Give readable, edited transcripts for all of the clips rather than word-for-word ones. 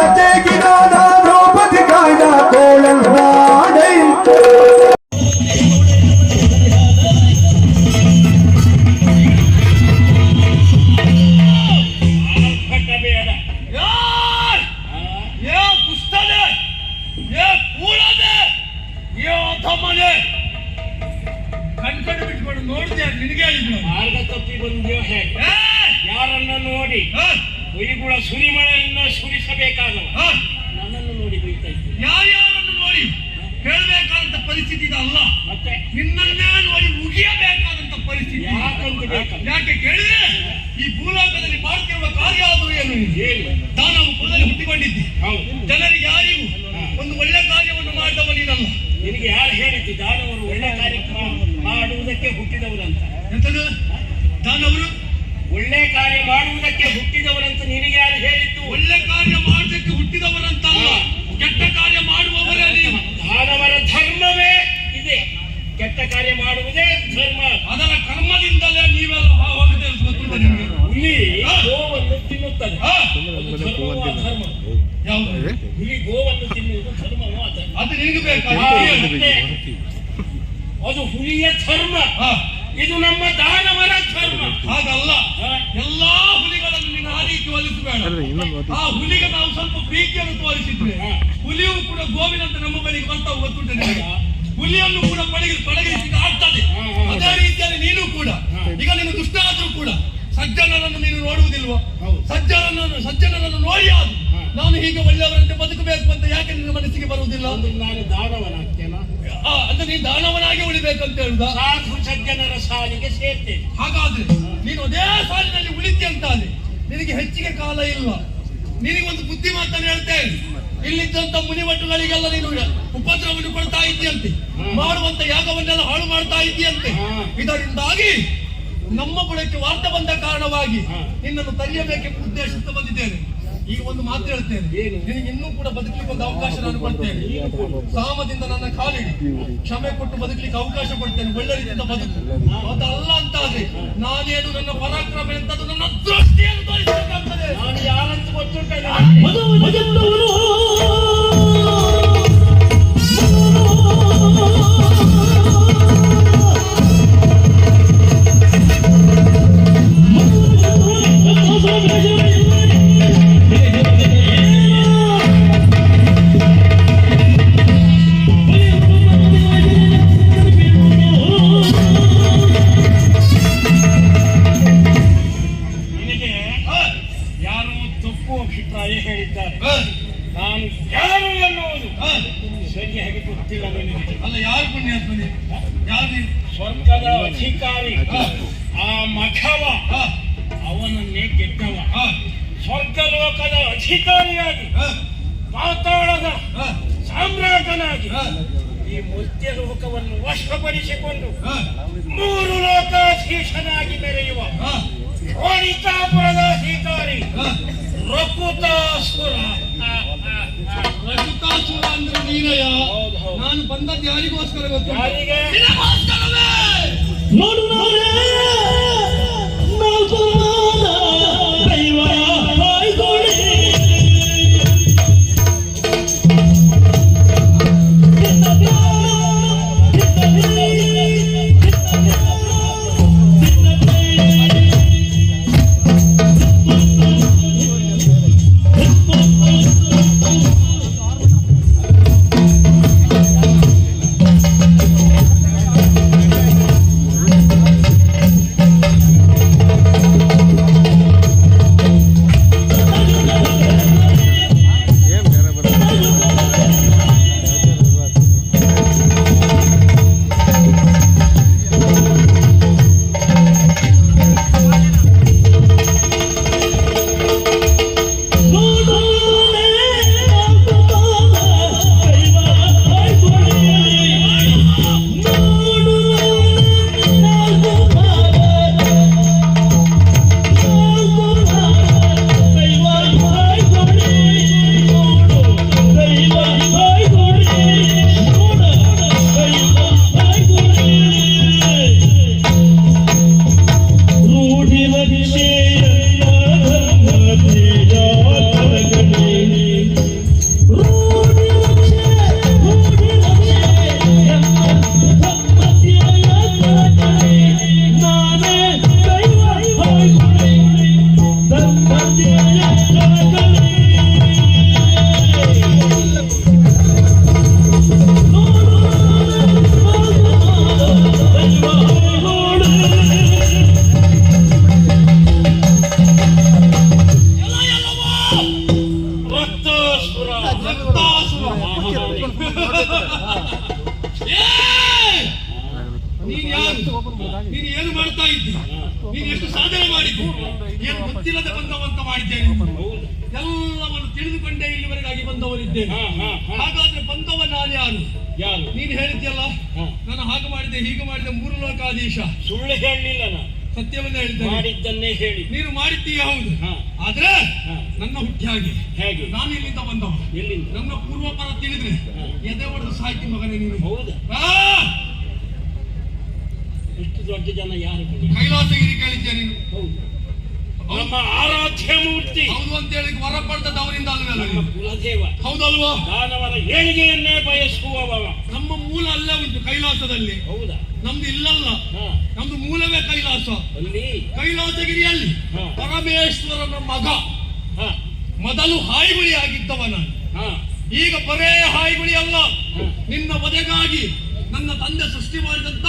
ಲತೆಗಿನಾದ ದ್ರೌಪದಿ ಕಾಯ್ದ ಕೋಳಲ್ನಾಡೈ ಕಣ್ಕಂಡು ಬಿಟ್ಕೊಂಡು ನೋಡಿದೆ ನಿನಗೆ ಮಾರ್ಗ ತಪ್ಪಿ ಬಂದ್ಯೋ ಹೇಗೆ ಯಾರನ್ನ ನೋಡಿ ಹುಯಿಗುಳ ಸುರಿಮಳೆಯನ್ನ ಸುರಿಸಬೇಕಾದವ ನನ್ನನ್ನು ನೋಡಿ ಬೈತಾ ಇದ್ದೆ. ಯಾರ್ಯಾರನ್ನು ನೋಡಿ ಹೇಳಬೇಕಾದಂತ ಪರಿಸ್ಥಿತಿ ಅಲ್ಲ, ಮತ್ತೆ ನಿನ್ನನ್ನೇ ನೋಡಿ ಮುಗಿಯಬೇಕಾದಂತ ಪರಿಸ್ಥಿತಿ. ಯಾಕೆ ಕೇಳಿದ್ರೆ ಈ ಭೂಲೋಕದಲ್ಲಿ ಮಾಡ್ತಿರುವ ಕಾರ್ಯ ಆದರೂ ಏನು? ತಾನು ಕುಲದಲ್ಲಿ ಹುಟ್ಟಿಕೊಂಡಿದ್ದಿ, ಜನರಿಗೆ ಯಾರಿಗೂ ಒಂದು ಒಳ್ಳೆ ಕಾರ್ಯವನ್ನು ಮಾಡಿದವ ನೀನಲ್ಲ. ನಿನಗೆ ಯಾರು ಹೇಳಿದ್ದು ದಾನವರು ಒಳ್ಳೆ ಕಾರ್ಯಕ್ರಮ ಮಾಡುವುದಕ್ಕೆ ಹುಟ್ಟಿದವರಂತ? ಎಂತದು ದಾನವರು ಒಳ್ಳೆ ಕಾರ್ಯ ಮಾಡುವುದಕ್ಕೆ ಹುಟ್ಟಿದವರಂತ ನಿನಗೆ ಯಾರು ಹೇಳಿದ್ದು? ಒಳ್ಳೆ ಕಾರ್ಯ ಮಾಡುವುದಕ್ಕೆ ಹುಟ್ಟಿದವರಂತ ಕೆಟ್ಟ ಕಾರ್ಯ ಮಾಡುವವರೇ ನೀವು. ದಾನವರ ಧರ್ಮವೇ ಇದೆ, ಕೆಟ್ಟ ಕಾರ್ಯ ಮಾಡುವುದೇ ಧರ್ಮ. ಅದರ ಕರ್ಮದಿಂದಲೇ ನೀವೆಲ್ಲ ಹೋಗದೆ ಗೊತ್ತಿದೆ ನಿಮಗೆ. ಹುಲಿ ಗೋವನ್ನು ತಿನ್ನುತ್ತದೆ, ಧರ್ಮ. ಯಾವುದು? ಹುಲಿ ಗೋವನ್ನು ತಿನ್ನುವುದು ಧರ್ಮವೋ ಅಧರ್ಮ? ಅದು ನಿನಗೆ ಬೇಕಾಗುತ್ತೆ. ಅದು ಹುಲಿಯ ಧರ್ಮ, ಇದು ನಮ್ಮ ದಾನವರ ಧರ್ಮ. ಹಾಗಲ್ಲ, ಎಲ್ಲಾ ಹುಲಿಗಳನ್ನು ನೀನು ಆ ರೀತಿ ಒಲಿಸಬೇಡ. ಆ ಹುಲಿಗೆ ನಾವು ಸ್ವಲ್ಪ ಪ್ರೀತಿಯನ್ನು ತೋರಿಸಿದ್ವಿ. ಹುಲಿಯು ಕೂಡ ಗೋವಿನಂತೆ ನಮ್ಮ ಬಳಿಗೆ ಬಂತ ಗೊತ್ತುಂಟು ನಿಮಗೆ. ಹುಲಿಯನ್ನು ಕೂಡ ಪಡಗಿಸಿ ಆಡ್ತದೆ. ಅದೇ ರೀತಿಯಲ್ಲಿ ನೀನು ಕೂಡ ಈಗ ನೀನು ದುಷ್ಟ ಆದ್ರೂ ಕೂಡ ಸಜ್ಜನರನ್ನು ನೀನು ನೋಡುವುದಿಲ್ವ? ಸಜ್ಜನರನ್ನು ನೋಡಿ ಆದ್ರು ನಾನು ಹೀಗೆ ಒಳ್ಳೆಯವರಂತೆ ಬದುಕಬೇಕು ಅಂತ ಯಾಕೆ ನಿನ್ನ ಮನಸ್ಸಿಗೆ ಬರುವುದಿಲ್ಲ? ನಾನು ದಾನವನಾಗ್ತೇನ ಅಂದ್ರೆ ನೀನು ದಾನವನಾಗಿ ಉಳಿಬೇಕಂತ ಹೇಳುದ? ಸಾಧು ಸಜ್ಜನರ ಸಾಲಿಗೆ ಸೇರ್ತೇನೆ. ಹಾಗಾದ್ರೆ ನೀನು ಅದೇ ಸಾಲಿನಲ್ಲಿ ಉಳಿತಿ ಅಂತಾದ್ರೆ ನಿನಗೆ ಹೆಚ್ಚಿಗೆ ಕಾಲ ಇಲ್ಲ. ನಿನಗೊಂದು ಬುದ್ಧಿ ಮಾತನ್ನು ಹೇಳ್ತೇನೆ. ಇಲ್ಲಿದ್ದಂತ ಮುನಿವಟ್ಟುಗಳಿಗೆಲ್ಲ ನೀನು ಉಪದ್ರವವನ್ನು ಕೊಡ್ತಾ ಇದ್ದೀಯಂತೆ, ಮಾಡುವಂತ ಯಾಗವನ್ನೆಲ್ಲ ಹಾಳು ಮಾಡ್ತಾ ಇದ್ದೀಯಂತೆ. ಇದರಿಂದಾಗಿ ನಮ್ಮ ಬುಡಕ್ಕೆ ವಾರ್ತೆ ಬಂದ ಕಾರಣವಾಗಿ ನಿನ್ನನ್ನು ತಡೆಯಬೇಕೆಂಬ ಉದ್ದೇಶಿತ ಬಂದಿದ್ದೇನೆ. ಈಗ ಒಂದು ಮಾತು ಹೇಳ್ತೇನೆ, ನಿನಗೆ ಇನ್ನೂ ಕೂಡ ಬದುಕಲಿಕ್ಕೆ ಒಂದು ಅವಕಾಶ ನಾನು ಕೊಡ್ತೇನೆ. ಸಾಮದಿಂದ ನನ್ನ ಕಾಲಿಡಿ ಕ್ಷಮೆ ಕೊಟ್ಟು ಬದುಕಲಿಕ್ಕೆ ಅವಕಾಶ ಕೊಡ್ತೇನೆ. ಒಳ್ಳೆ ರೀತಿಯಿಂದ ಬದುಕು. ಅದಲ್ಲ ಅಂತಾದ್ರೆ ನಾನೇನು ನನ್ನ ಪರಾಕ್ರಮ ಎಂತದ್ದು ನನ್ನ ದೃಷ್ಟಿಯನ್ನು ತೋರಿಸಬೇಕಾಗ್ತದೆ. ನಾನು ಯಾರಂತ ಗೊತ್ತುಂಟಲ್ಲ. ಅಭಿಪ್ರಾಯ ಹೇಳಿದ್ದಾರೆ. ನಾನು ಯಾರು ಎನ್ನುವುದು ಸರಿಯಾಗಿ ಗೊತ್ತಿಲ್ಲ ನನಗೆ. ಅಲ್ಲ, ಯಾರು ಪುಣ್ಯಾತ್ಮನೆ? ಯಾರು? ಸ್ವರ್ಗದ ಅಧಿಕಾರಿ ಆ ಮಖವ, ಅವನನ್ನೇ ಗೆದ್ದವ. ಸ್ವರ್ಗಲೋಕದ ಅಧಿಕಾರಿಯಾಗಿ ಮಾತಾಡದ ಸಾಮ್ರಾಟನಾಗಿ ಈ ಮುತ್ಯ ಲೋಕವನ್ನು ವಶಪಡಿಸಿಕೊಂಡು 3 ಲೋಕಾಧೀಶನಾಗಿ ಮೆರೆಯುವ ರೋಣಿತಾಪುರದ ಅಧಿಕಾರಿ ರಕುತಾಸುರ. ರಕುತಾಸುರ ಅಂದ್ರೆ ನೀನಯ್ಯ. ನಾನು ಬಂದದ್ದು ಯಾರಿಗೋಸ್ಕರ ಗೊತ್ತು? ನೋಡು ನೀನು ಎಷ್ಟು ಸಾಧನೆ ಮಾಡಿದ್ದು, ಏನು ಗೊತ್ತಿಲ್ಲದೆ ಬಂದವಂತ ಮಾಡಿದ್ದೇನೆ. ಹೌದು. ಎಲ್ಲವನ್ನು ತಿಳಿದುಕೊಂಡೇ ಇಲ್ಲಿವರೆಗಾಗಿ ಬಂದವರಿದ್ದೇನೆ. ಹಾಗಾದ್ರೆ ಬಂದವ ನಾನು ಯಾರು? ಯಾರು? ನೀನು ಹೇಳಿದ್ಯಲ್ಲ, ನಾನು ಹಾಗೆ ಮಾಡಿದೆ ಹೀಗೆ ಮಾಡಿದೆ, ಮೂರು ಲೋಕಾಧೀಶ. ಸುಳ್ಳು ಹೇಳಲಿಲ್ಲ ನಾನು, ಸತ್ಯವನ್ನೇ ಹೇಳಿದ್ದೇನೆ. ಮಾಡಿದ್ದನ್ನೇ ಹೇಳಿ. ನೀನು ಮಾಡಿದ್ದೀಯ ಹೌದು, ಆದ್ರೆ ನನ್ನ ಹುಟ್ಟಿ ಹಾಗೆ. ಹೇಗೆ? ನಾನು ಇಲ್ಲಿಂದ ಬಂದವ. ಎಲ್ಲಿಂದ? ನನ್ನ ಪೂರ್ವಪರ ತಿಳಿದ್ರೆ ಎದೆ ಹೊಡೆದು ಸಾಯ್ತಿ ಮಗನೇ ನೀನು. ಹೌದಾ? ಇಷ್ಟು ದೊಡ್ಡ ಜನ ಯಾರು? ಕೈಲಾಸಗಿರಿ ಕೇಳಿದ್ಯಾ ನೀನು? ಹೌದು. ನಮ್ಮ ಆರಾಧ್ಯ ಮೂರ್ತಿ. ಹೌದು ಅಂತ ಹೇಳಿ ವರ ಪಡೆದದ್ದು ಅವರಿಂದ ಅಲ್ವಲ್ಲ? ನಮ್ಮ ಕುಲದೇವ. ಹೌದಲ್ವಾ? ದಾನವರ ಏಳಿಗೆಯನ್ನೇ ಬಯಸುವವ. ನಮ್ಮ ಮೂಲ ಅಲ್ಲೇ ಉಂಟು ಕೈಲಾಸದಲ್ಲಿ. ಹೌದಾ? ನಮ್ದು ಇಲ್ಲಲ್ಲ, ನಮ್ದು ಮೂಲವೇ ಕೈಲಾಸ. ಅಲ್ಲಿ ಕೈಲಾಸಗಿರಿಯಲ್ಲಿ ಪರಮೇಶ್ವರನ ಮಗ ಮೊದಲು ಹಾಯ್ಗುಳಿ ಆಗಿದ್ದವ ನಾನು. ಈಗ ಬರೇ ಹಾಯ್ಗುಳಿ ಅಲ್ಲ, ನಿನ್ನ ವಧೆಗಾಗಿ ನನ್ನ ತಂದೆ ಸೃಷ್ಟಿ ಮಾಡಿದಂತ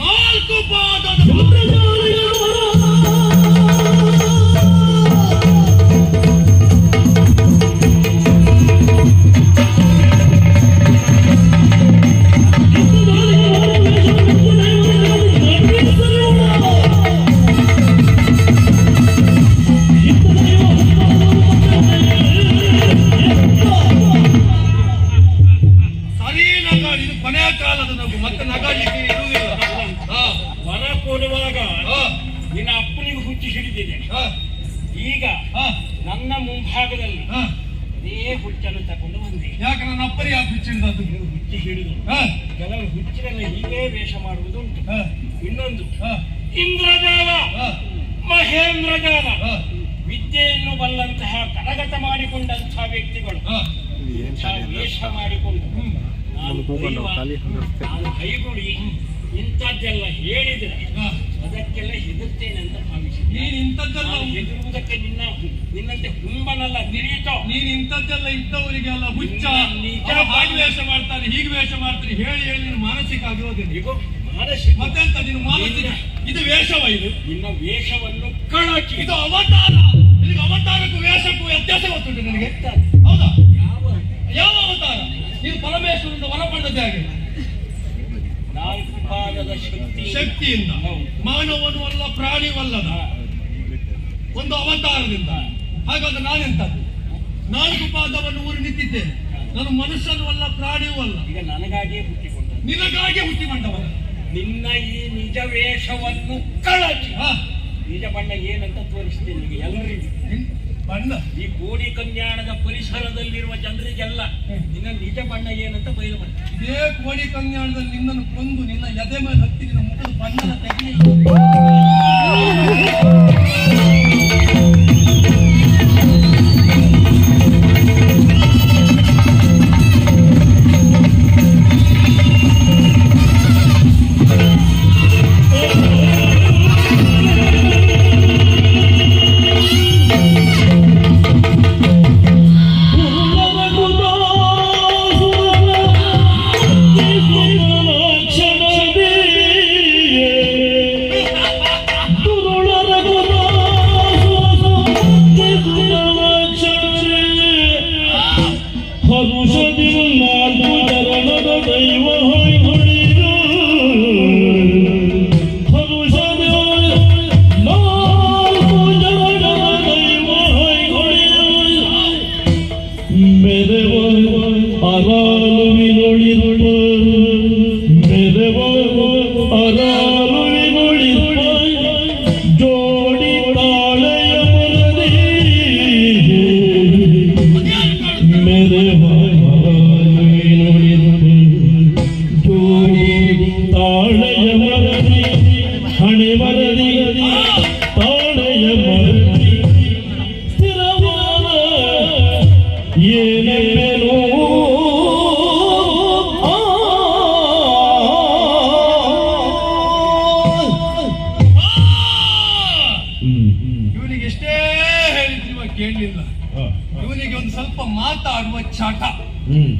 4 ಪಾದದ ವರ ಕೊಡುವಾಗ ನಿನ್ನ ಅಪ್ಪನಿಗೆ ಹುಚ್ಚಿ ಹಿಡಿದಿದೆ. ಈಗ ನನ್ನ ಮುಂಭಾಗದಲ್ಲಿ ಅದೇ ಹುಚ್ಚನ್ನು ತಕೊಂಡು ಬಂದೆ. ಯಾಕೆ ನನ್ನ ಅಪ್ಪನಿಗೆ ಯಾಕೆ ಹುಚ್ಚಿಡಿದದ್ದು? ಹುಚ್ಚಿ ಹಿಡಿದು ಕೆಲವರು ಹುಚ್ಚಿರನ್ನ ಹೀಗೆ ವೇಷ ಮಾಡುವುದುಂಟು. ಇನ್ನೊಂದು ಇಂದ್ರಜಾಲ, ಮಹೇಂದ್ರಜಾಲ, ವಿದ್ಯೆಯನ್ನು ಬಲ್ಲಂತಹ ಕರಗತ ಮಾಡಿಕೊಂಡಂತಹ ವ್ಯಕ್ತಿಗಳು ವೇಷ ಮಾಡಿಕೊಂಡು ನಾನು ಕೈಗೂಡಿ ಇಂಥದ್ದೆಲ್ಲ ಹೇಳಿದ್ರೆ ಅದಕ್ಕೆಲ್ಲ ಹೆದರ್ತೇನೆ ಅಂತ ಭಾವಿಸಿ. ನೀನ್ ಇಂಥದ್ದೆಲ್ಲ ಹೆದರುವುದಕ್ಕೆ ನಿನ್ನಂತೆ ಹುಂಬನಲ್ಲ ತಿಳಿಯಿತೋ. ನೀನ್ ಇಂಥದ್ದೆಲ್ಲ ಇದ್ದವರಿಗೆಲ್ಲ ಹುಚ್ಚ, ಹಾಗೆ ವೇಷ ಮಾಡ್ತಾರೆ ಹೀಗೆ ವೇಷ ಮಾಡ್ತಾರೆ ಹೇಳಿ ಹೇಳಿ ನೀನು ಮಾನಸಿಕ ಆಗಿರೋದಿಲ್ಲ. ಈಗ ಮಾನಸಿಕ ಮತ್ತೆಂತ ನೀನು ಮಾನಸಿಕ? ಇದು ವೇಷವ? ಇದು ನಿನ್ನ ವೇಷವನ್ನು ಕಳಚಿ. ಇದು ಅವತಾರ. ನಿನಗೆ ಅವತಾರಕ್ಕೂ ವೇಷಕ್ಕೂ ವ್ಯತ್ಯಾಸ ಗೊತ್ತುಂಟು ನಿನಗೆ? ಹೌದಾ? ಯಾವ ಅವತಾರ? ನೀನು ಪರಮೇಶ್ವರನಿಂದ ವರ ಪಡೆದದ್ದೇ ಹಾಗೆ 4 ಪಾದದ ಶಕ್ತಿಯಿಂದ, ಮಾನವನು ಅಲ್ಲ ಪ್ರಾಣಿವಲ್ಲದ ಒಂದು ಅವತಾರದಿಂದ. ಹಾಗಾದ್ರೆ ನಾನೆಂತದ್ದು? 4 ಪಾದವನ್ನು ಊರಿ ನಿಂತಿದ್ದೇನೆ. ನಾನು ಮನುಷ್ಯನೂ ಅಲ್ಲ ಪ್ರಾಣಿಯೂ ಅಲ್ಲ. ಈಗ ನನಗಾಗಿಯೇ ಹುಟ್ಟಿಕೊಂಡ, ನಿನಗಾಗೆ ಹುಟ್ಟಿಕೊಂಡವನ. ನಿನ್ನ ಈ ನಿಜ ವೇಷವನ್ನು ಕಳಚಿ ನಿಜ ಬಣ್ಣ ಏನಂತ ತೋರಿಸ್ತೇನೆ ಈಗ ಎಲ್ಲರಿಗೂ. ಬಣ್ಣ ಈ ಕೋಡಿ ಕಲ್ಯಾಣದ ಪರಿಸರದಲ್ಲಿರುವ ಜನರಿಗೆಲ್ಲ ನಿನ್ನ ನಿಜ ಬಣ್ಣ ಏನಂತ ಬಯಲು ಮಾಡ್ತೀನಿ. ಇದೇ ಕೋಡಿ ಕಲ್ಯಾಣದಲ್ಲಿ ನಿನ್ನನ್ನು ಕೊಂದು ನಿನ್ನ ಎದೆ ಮೇಲೆ ಹತ್ತಿ ನಿನ್ನ ಮುಖದ ಬಣ್ಣನ ತೆಗೆಯಲಿ. ಇವನಿಗೆ ಎಷ್ಟೇ ಹೇಳಿದ್ರು ಕೇಳಲಿಲ್ಲ. ಇವನಿಗೆ ಒಂದು ಸ್ವಲ್ಪ ಮಾತಾಡುವ ಚಾಟ.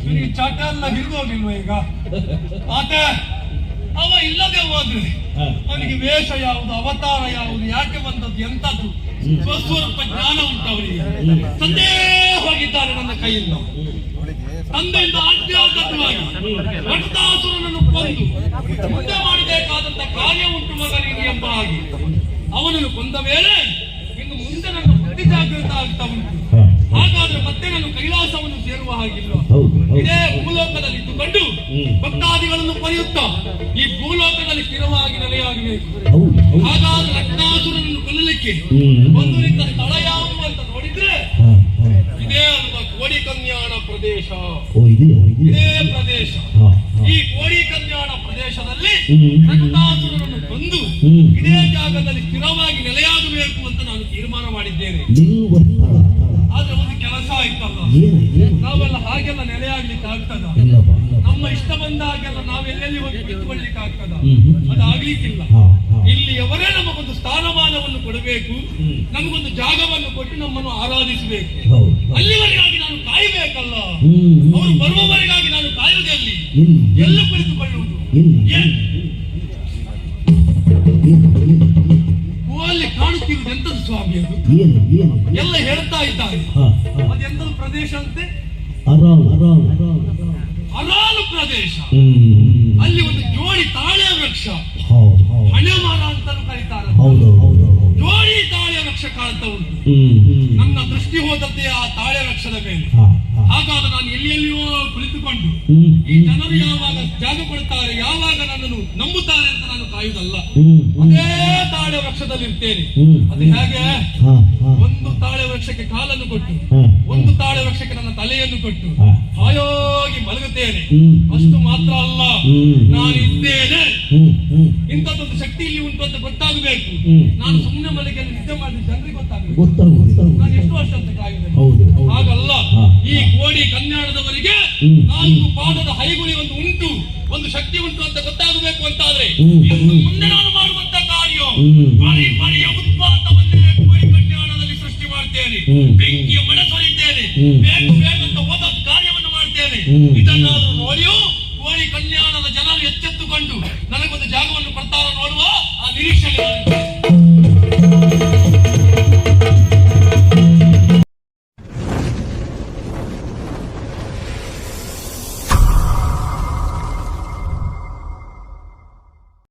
ಇವನಿಗೆ ಚಾಟ ಎಲ್ಲ ಹಿರಿದೋಗಿಲ್ವ ಈಗ? ಆತ ಅವ ಇಲ್ಲದೆ ಹೋದ್ರೆ ಅವನಿಗೆ ವೇಷ ಯಾವುದು, ಅವತಾರ ಯಾವುದು, ಯಾಕೆ ಬಂದದ್ದು, ಎಂತದ್ದು ಸ್ವಸ್ವರೂಪ ಜ್ಞಾನ ಉಂಟು ಅವನಿಗೆ. ತಂದೆ ಹೋಗಿದ್ದಾರೆ ನನ್ನ ಕೈಯಿಂದ. ತಂದೆಯಿಂದ ಆಧ್ಯಾತ್ಮಿಕವಾಗಿ ರಕ್ತಾಸುರನನ್ನು ಕೊಂದು ಮುಂದೆ ಮಾಡಬೇಕಾದಂತ ಕಾರ್ಯ ಉಂಟು ಮಗನಿಗೆ ಎಂಬ ಹಾಗೆ ಅವನನ್ನು ಕೊಂದ ಮೇಲೆ ಇನ್ನು ಮುಂದೆ ನನ್ನ ಬುದ್ಧಿ ಜಾಗೃತ ಆಗ್ತಾ ಉಂಟು. ಹಾ. ಹಾಗಾದ್ರೆ ಮತ್ತೆ ನಾನು ಕೈಲಾಸವನ್ನು ಸೇರುವ ಹಾಗಿಲ್ಲ. ಹೌದು, ಹೌದು. ಇದೇ ಭೂಲೋಕದಲ್ಲಿ ಇದ್ದುಕೊಂಡು ಭಕ್ತಾದಿಗಳನ್ನು ಪಡೆಯುತ್ತಾ ಈ ಭೂಲೋಕದಲ್ಲಿ ಸ್ಥಿರವಾಗಿ ನೆಲೆಯಾಗಬೇಕು. ಹೌದು, ಹೌದು. ಹಾಗಾದ್ರೆ ರತ್ನಾಸುರನನ್ನು ಕೊಲ್ಲಲಿಕ್ಕೆ ಒಂದು ರೀತಿಯ ಸ್ಥಳ ಯಾವುದು ಅಂತ ನೋಡಿದ್ರೆ ಹಾ, ಹಾ. ಇದೇ ಅಲ್ವಾ ಕೋಡಿ ಕನ್ಯಾಣ ಪ್ರದೇಶ. ಓ, ಇದೆಯಾ? ಇದೇ ಪ್ರದೇಶ. ಹಾ, ಹಾ. ಈ ಕೋಡಿ ಕನ್ಯಾಣ ಪ್ರದೇಶದಲ್ಲಿ ಹ್ಮ್. ರತ್ನಾಸುರನನ್ನು ಕೊಂದು ಹ್ಮ್. ಇದೇ ಜಾಗದಲ್ಲಿ ಸ್ಥಿರವಾಗಿ ನೆಲೆಯಾಗಬೇಕು ಅಂತ ನಾನು ತೀರ್ಮಾನ ಮಾಡಿದ್ದೇನೆ. ನಿಲ್ಲುವ ಸ್ಥಳ. ಆದ್ರೆ ಒಂದು ಕೆಲಸ ಆಯ್ತಲ್ಲ, ಏನು, ಏನು? ನಾವೆಲ್ಲ ಹಾಗೆಲ್ಲ ನೆಲೆಯಾಗ್ಲಿಕ್ಕೆ ಆಗ್ತದ? ಇಲ್ಲಪ್ಪ, ಇಲ್ಲ. ನಮ್ಮ ಇಷ್ಟ ಬಂದ ಹಾಗೆಲ್ಲ ನಾವೆಲ್ಲೆಲ್ಲಿ ಹೋಗಿ ಕುಳಿತುಕೊಳ್ಳಿಕ್ಕೆ ಆಗ್ತದ? ಹ್ಮ್. ಅದು ಆಗ್ಲಿಕ್ಕಿಲ್ಲ. ಹಾ, ಹಾ. ಇಲ್ಲಿಯವರೇ ನಮಗೊಂದು ಸ್ಥಾನಮಾನವನ್ನು ಕೊಡಬೇಕು, ನಮಗೊಂದು ಜಾಗವನ್ನು ಕೊಟ್ಟು ನಮ್ಮನ್ನು ಆರಾಧಿಸಬೇಕು. ಹೌದು. ಅಲ್ಲಿವರೆಗಾಗಿ ನಾನು ಕಾಯಬೇಕಲ್ಲ. ಹ್ಮ್. ಅವರು ಬರುವವರೆಗಾಗಿ ನಾನು ಕಾಯುವುದೆಲ್ಲಿ? ಎಲ್ಲಿ? ಎಲ್ಲ ಕುಳಿತುಕೊಳ್ಳುವುದು ಎಲ್ಲಿ? ಏನ್? ಏನು, ಏನು? ಓ, ಅಲ್ಲಿ ಕಾಣುತ್ತಿರುವುದು ಎಂತದ್ದು ಸ್ವಾಮಿ? ಅದು ಏನು, ಏನು? ಎಲ್ಲ ಹೇಳ್ತಾ ಇದ್ದಾರೆ. ಹಾ, ಹಾ. ಅದೆಂತದ್ದು ಪ್ರದೇಶ ಅಂತೆ? ಅರಾಲ್, ಅರಾಲ್, ಅರಾಲ್. ಅರಾಲು ಪ್ರದೇಶ. ಹ್ಮ್. ಅಲ್ಲಿ ಒಂದು ಜೋಡಿ ತಾಳೆ ವೃಕ್ಷ, ಹೌದು, ಹೌದು. ಹಣೆ ಮರ ಅಂತಲೂ ಕರೀತಾರೆ. ಹೌದು, ಹೌದು, ಹೌದು. ಜೋಡಿ ತಾಳೆ ವೃಕ್ಷ ಕಾಣ್ತಾ ಉಂಟು. ಹ್ಮ್. ನನ್ನ ದೃಷ್ಟಿ ಹೋದದ್ದೇ ಆ ತಾಳೆ ವೃಕ್ಷದ ಮೇಲೆ. ಹಾ, ಹಾ. ಹಾಗಾದ್ರೆ ನಾನು ಎಲ್ಲಿಯಲ್ಲಿಯೋ ಕುಳಿತುಕೊಂಡು ಹ್ಮ್. ಈ ಜನರು ಯಾವಾಗ ಜಾಗ ಕೊಡ್ತಾರೆ, ಯಾವಾಗ ನನ್ನನ್ನು ನಂಬುತ್ತಾರೆ ಅಂತ ನಾನು ಕಾಯುವುದಲ್ಲ. ಹ್ಮ್. ಅದೇ ತಾಳೆ ವೃಕ್ಷದಲ್ಲಿ ಇರ್ತೇನೆ. ಹ್ಮ್. ಅದು ಹೇಗೆ? ಹಾ, ಹಾ. ಒಂದು ತಾಳೆ ವೃಕ್ಷಕ್ಕೆ ಕಾಲನ್ನು ಕೊಟ್ಟು, ಹಾ, ಒಂದು ತಾಳೆ ವೃಕ್ಷಕ್ಕೆ ನನ್ನ ತಲೆಯನ್ನು ಕೊಟ್ಟು ಹಾ. ಹಾಯಾಗಿ ಮಲಗುತ್ತೇನೆ. ಹ್ಮ್. ಅಷ್ಟು ಮಾತ್ರ ಅಲ್ಲ, ಹ್ಮ್. ನಾನು ಇದ್ದೇನೆ, ಹ್ಮ್. ಹ್ಮ್. ಇಂಥದ್ದೊಂದು ಶಕ್ತಿ ಇಲ್ಲಿ ಉಂಟು ಅಂತ ಗೊತ್ತಾಗಬೇಕು. ಹ್ಮ್. ನಾನು ಸುಮ್ಮನೆ ಮಲಗಿ ನಿದ್ದೆ ಮಾಡಿ ಜನರಿಗೆ ಗೊತ್ತಾಗಬೇಕು. ಗೊತ್ತಾಗುದು. ನಾನು ಎಷ್ಟು ವರ್ಷ ಅಂತ ಕಾಯುತ್ತೇನೆ. ಹೌದು, ಹೌದು. ಹಾಗಲ್ಲ, ಹಾ. ಈ ಕೋಡಿ ಕನ್ಯಾಣದವರಿಗೆ ಹ್ಮ್. 4 ಪಾದದ ಹೈಗುಳಿ ಒಂದು ಉಂಟು, ಒಂದು ಶಕ್ತಿ ಉಂಟು ಅಂತ ಗೊತ್ತಾಗಬೇಕು ಅಂತಾದ್ರೆ ಹ್ಮ್. ಇನ್ನು ಮುಂದೆ ನಾನು ಮಾಡುವಂತ ಕಾರ್ಯ ಹ್ಮ್. ಪರಿಯ ಉತ್ಪಾತವನ್ನೇ ಕೋಡಿ ಕನ್ಯಾಣದಲ್ಲಿ ಸೃಷ್ಟಿ ಮಾಡ್ತೇನೆ. ಹ್ಮ್. ಬೆಂಕಿಯ ಮಳೆ ಸೊರಿತೇನೆ, ಹ್ಮ್. ಬೇಗಂತ ಹೋದ ಕಾರ್ಯವನ್ನು ಮಾಡ್ತೇನೆ. ಹ್ಮ್. ಇದನ್ನಾದ್ರೂ ನೋಡಿಯೂ ಕೋಡಿ ಕನ್ಯಾಣದ ಜನರು ಎಚ್ಚೆತ್ತುಕೊಂಡು ನನಗೊಂದು ಜಾಗವನ್ನು ಕೊಡ್ತಾರ ನೋಡುವ ಆ ನಿರೀಕ್ಷೆ